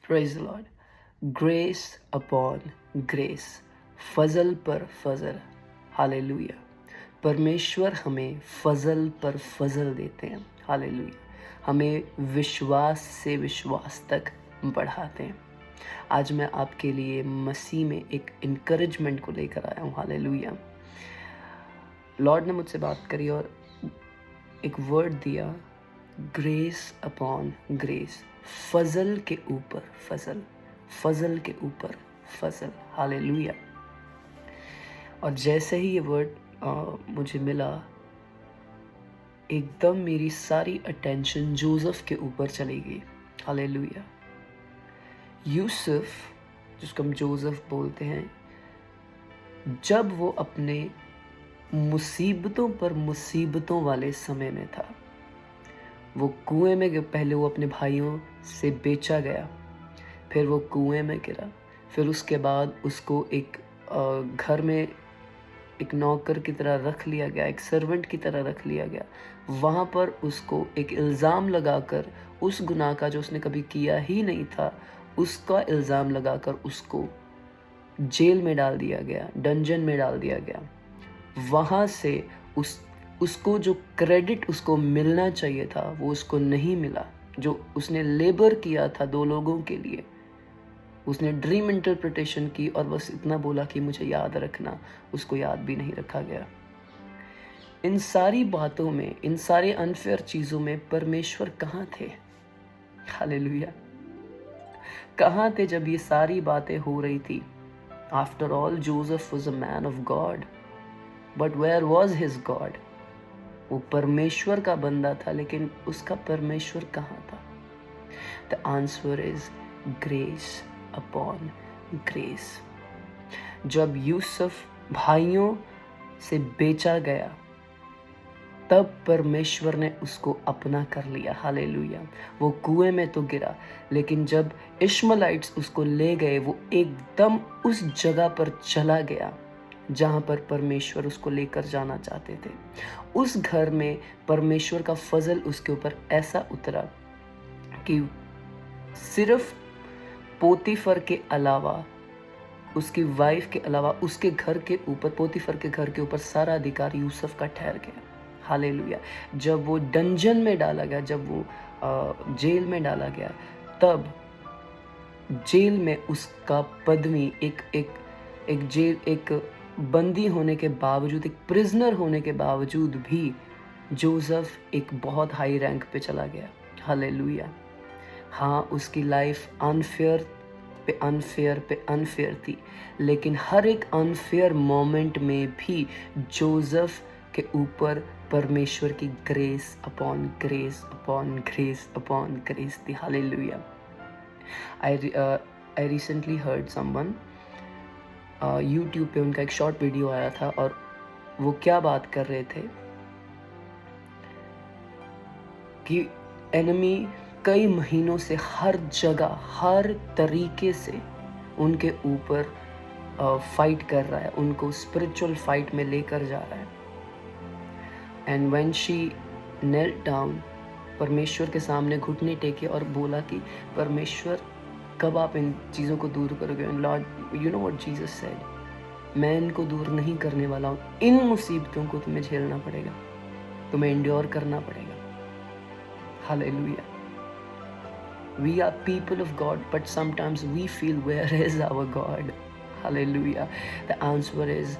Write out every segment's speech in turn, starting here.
Praise the Lord. Grace upon grace, फजल पर फजल। हालेलुया। परमेश्वर हमें फजल पर फजल देते हैं। हालेलुया। हमें विश्वास से विश्वास तक बढ़ाते हैं। आज मैं आपके लिए मसीह में एक इनकरेजमेंट को लेकर आया हूँ। हालेलुया। लॉर्ड ने मुझसे बात करी और एक वर्ड दिया, ग्रेस अपॉन ग्रेस, फजल के ऊपर फजल, फजल के ऊपर फजल। हालेलुया। और जैसे ही ये वर्ड मुझे मिला, एकदम मेरी सारी अटेंशन जोसेफ के ऊपर चली गई। हालेलुया। यूसुफ, जिसको हम जोसेफ बोलते हैं, जब वो अपने मुसीबतों पर मुसीबतों वाले समय में था, वो कुएं में पहले वो अपने भाइयों से बेचा गया, फिर वो कुएं में गिरा, फिर उसके बाद उसको एक घर में एक नौकर की तरह रख लिया गया, एक सर्वेंट की तरह रख लिया गया। वहाँ पर उसको एक इल्ज़ाम लगाकर उस गुनाह का जो उसने कभी किया ही नहीं था, उसका इल्ज़ाम लगाकर उसको जेल में डाल दिया गया, डंजन में डाल दिया गया। वहाँ से उसको जो क्रेडिट उसको मिलना चाहिए था वो उसको नहीं मिला। जो उसने लेबर किया था 2 लोगों के लिए, उसने ड्रीम इंटरप्रिटेशन की और बस इतना बोला कि मुझे याद रखना, उसको याद भी नहीं रखा गया। इन सारी बातों में, इन सारे अनफेयर चीज़ों में परमेश्वर कहाँ थे? हालेलुया। कहाँ थे जब ये सारी बातें हो रही थी? After all Joseph was a man of God, but where was his God? वो परमेश्वर का बंदा था, लेकिन उसका परमेश्वर कहाँ था? The answer is grace upon grace. जब यूसुफ भाइयों से बेचा गया, तब परमेश्वर ने उसको अपना कर लिया। हालेलुया। वो कुएं में तो गिरा, लेकिन जब इश्माइलाइट्स उसको ले गए, वो एकदम उस जगह पर चला गया जहाँ पर परमेश्वर उसको लेकर जाना चाहते थे। उस घर में परमेश्वर का फजल उसके ऊपर ऐसा उतरा कि सिर्फ पोतीफर के अलावा, उसकी वाइफ के अलावा, उसके घर के ऊपर, पोतीफर के घर के ऊपर सारा अधिकार यूसुफ का ठहर गया। हालेलुया। जब वो डंजन में डाला गया, जब वो जेल में डाला गया, तब जेल में उसका पदवी एक बंदी होने के बावजूद, एक प्रिजनर होने के बावजूद भी जोसेफ एक बहुत हाई रैंक पे चला गया। हालेलुया। हाँ, उसकी लाइफ अनफेयर पे अनफेयर थी, लेकिन हर एक अनफेयर मोमेंट में भी जोसेफ के ऊपर परमेश्वर की grace upon grace upon grace upon grace थी। Hallelujah. I recently heard someone, YouTube पे उनका एक शॉर्ट वीडियो आया था और वो क्या बात कर रहे थे कि एनिमी कई महीनों से हर जगह, हर तरीके से उनके ऊपर फाइट कर रहा है, उनको स्पिरिचुअल फाइट में लेकर जा रहा है। And when she knelt down, परमेश्वर के सामने घुटने टेके और बोला कि परमेश्वर, कब आप इन चीज़ों को दूर करोगे? Lord, you know what Jesus said, मैं इनको दूर नहीं करने वाला हूँ। इन मुसीबतों को तुम्हें झेलना पड़ेगा, तुम्हें एंड्योर करना पड़ेगा। Hallelujah. We are people of God, but sometimes we feel, where is our God? Hallelujah. The answer is,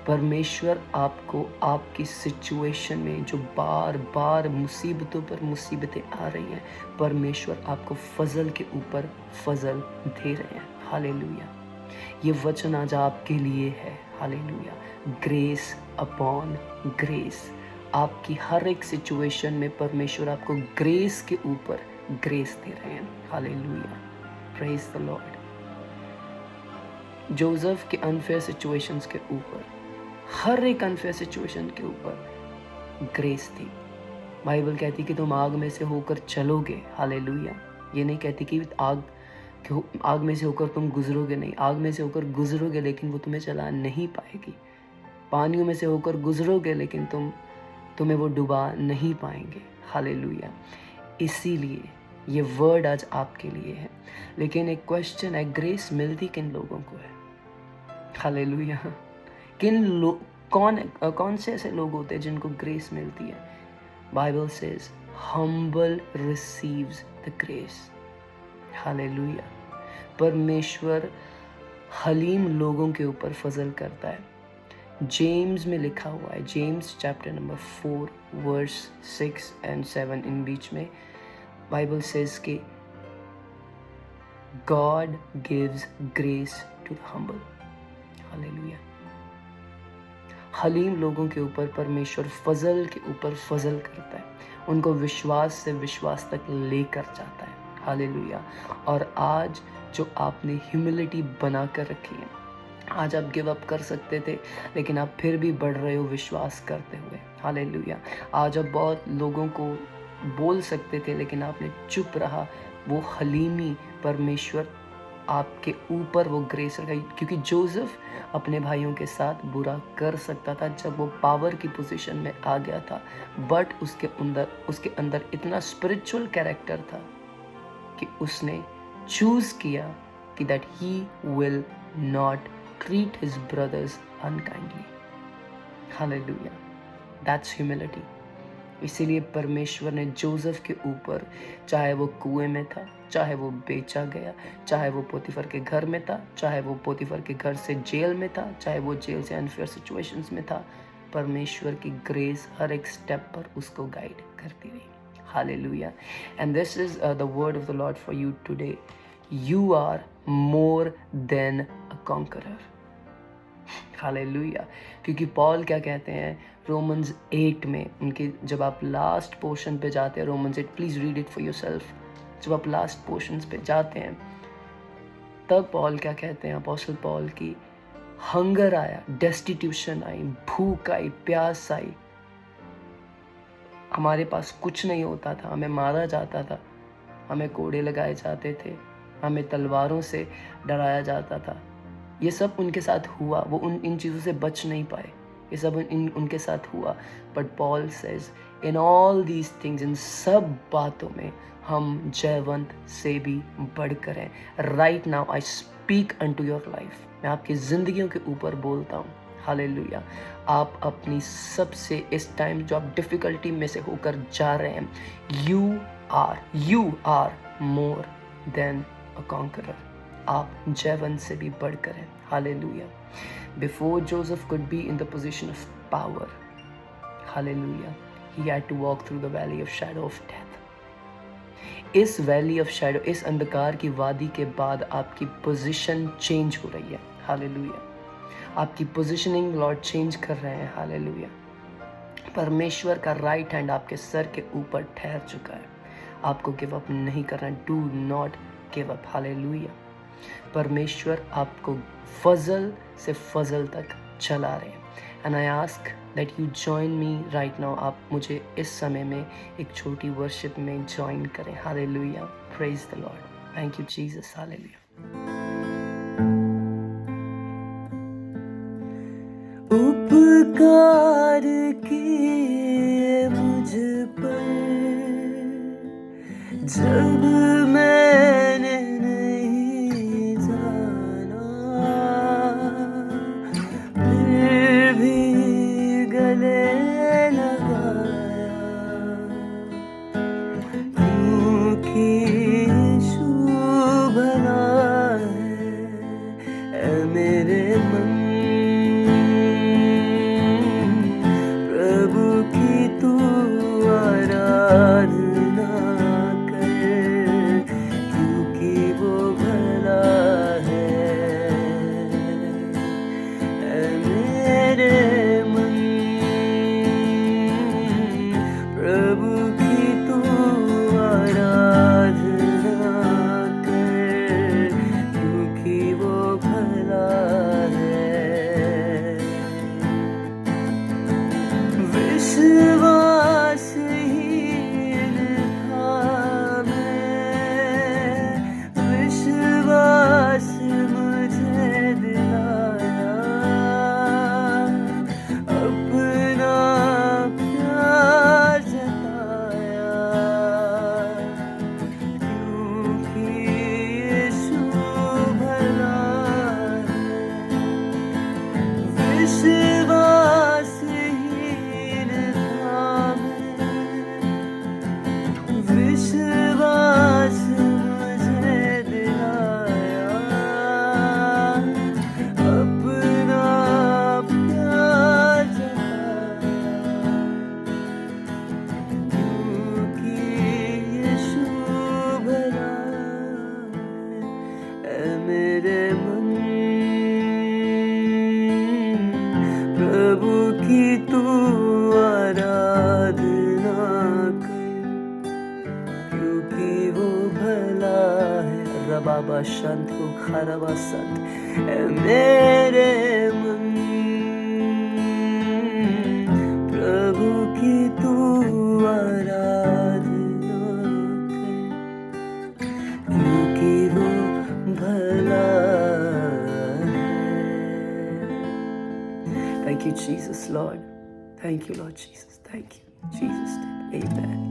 परमेश्वर आपको आपकी सिचुएशन में जो बार बार मुसीबतों पर मुसीबतें आ रही हैं, परमेश्वर आपको फजल के ऊपर फजल दे रहे हैं। हालेलुया। ये वचन आज आपके लिए है। हालेलुया। Grace upon grace. आपकी हर एक सिचुएशन में परमेश्वर आपको ग्रेस के ऊपर ग्रेस दे रहे हैं। Hallelujah. Praise the Lord. Joseph के अनफेयर सिचुएशंस के ऊपर, हर एक अनफेयर सिचुएशन के ऊपर ग्रेस थी। बाइबल कहती कि तुम आग में से होकर चलोगे। हालेलुया। ये नहीं कहती कि आग में से होकर तुम गुजरोगे, नहीं, आग में से होकर गुजरोगे लेकिन वो तुम्हें चला नहीं पाएगी। पानियों में से होकर गुजरोगे लेकिन तुम्हें वो डुबा नहीं पाएंगे। हालेलुया। इसीलिए ये वर्ड आज आपके लिए है। लेकिन एक क्वेश्चन है, ग्रेस मिलती किन लोगों को है? हालेलुया। कौन से ऐसे लोग होते हैं जिनको ग्रेस मिलती है? Bible says humble receives the grace। Hallelujah. परमेश्वर हलीम लोगों के ऊपर फजल करता है। जेम्स में लिखा हुआ है, James chapter number 4 verse 6 and 7, इन बीच में बाइबल सेज कि God gives grace to the humble। Hallelujah. हलीम लोगों के ऊपर परमेश्वर फजल के ऊपर फजल करता है, उनको विश्वास से विश्वास तक लेकर जाता है। हालेलुया। और आज जो आपने ह्यूमिलिटी बना कर रखी है, आज आप गिव अप कर सकते थे लेकिन आप फिर भी बढ़ रहे हो विश्वास करते हुए। हालेलुया। आज आप बहुत लोगों को बोल सकते थे लेकिन आपने चुप रहा। वो हलीमी परमेश्वर आपके ऊपर वो ग्रेस रखाई, क्योंकि जोसेफ अपने भाइयों के साथ बुरा कर सकता था जब वो पावर की पोजीशन में आ गया था, बट उसके अंदर इतना स्पिरिचुअल कैरेक्टर था कि उसने चूज किया कि that he will not treat his brothers unkindly। Hallelujah। That's humility। इसीलिए परमेश्वर ने जोसेफ के ऊपर, चाहे वो कुएं में था, चाहे वो बेचा गया, चाहे वो पोतीफर के घर में था, चाहे वो पोतीफर के घर से जेल में था, चाहे वो जेल से अनफेयर सिचुएशंस में था, परमेश्वर की ग्रेस हर एक स्टेप पर उसको गाइड करती रही। Hallelujah. And this is the word of the Lord for you today. You are more than a conqueror. Hallelujah. क्योंकि पॉल क्या कहते हैं रोमन्स 8 में, उनके जब आप लास्ट पोर्शन पे जाते हैं, Romans 8, please read it for yourself. जब आप लास्ट पोर्शंस पे जाते हैं तब पॉल क्या कहते हैं, अपोस्टल पॉल की हंगर आया, डेस्टिट्यूशन आई, भूख आई, प्यास आई, हमारे पास कुछ नहीं होता था, हमें मारा जाता था, हमें कोड़े लगाए जाते थे, हमें तलवारों से डराया जाता था। ये सब उनके साथ हुआ, वो इन चीज़ों से बच नहीं पाए, ये सब उनके साथ हुआ। But Paul says in all these things, इन सब बातों में हम जयवंत से भी बढ़कर हैं। Right now I speak unto your life. मैं आपकी ज़िंदगियों के ऊपर बोलता हूँ। हालेलुया। आप अपनी सबसे इस टाइम जो आप डिफ़िकल्टी में से होकर जा रहे हैं, you are more than a conqueror. आप जयवंत से भी बढ़कर हैं। Hallelujah. Before Joseph could be in the position of power, hallelujah, he had to walk through the valley of shadow of death. इस वैली ऑफ शैडो, इस अंधकार की वादी के बाद आपकी पोजीशन चेंज हो रही है। हालेलुया। आपकी पोजीशनिंग लॉर्ड चेंज कर रहे हैं। हालेलुया। परमेश्वर का राइट हैंड आपके सर के ऊपर ठहर चुका है। आपको गिव अप नहीं करना। Do not give up. Hallelujah. परमेश्वर आपको फजल से फजल तक चला रहे हैं। And I ask that you join me right now. आप मुझे इस समय में एक छोटी वर्शिप में ज्वाइन करें। Hallelujah. Praise the Lord. Thank you Jesus. Hallelujah. उपकार किए मुझ पर जब मैंने नहीं जाना, फिर भी गले लगाया, क्योंकि यीशु भला है मेरे मन। प्रभु की तू आराधना कर, है मेरे मन। प्रभु की तू आराधना कर, क्योंकि वो भला है। रबाबा शांत हो खराबा संत है मेरे मन। प्रभु की तू आराधना कर, क्योंकि वो भला है। Thank you, Jesus, Lord. Thank you, Lord Jesus. Thank you. In Jesus' name. Amen.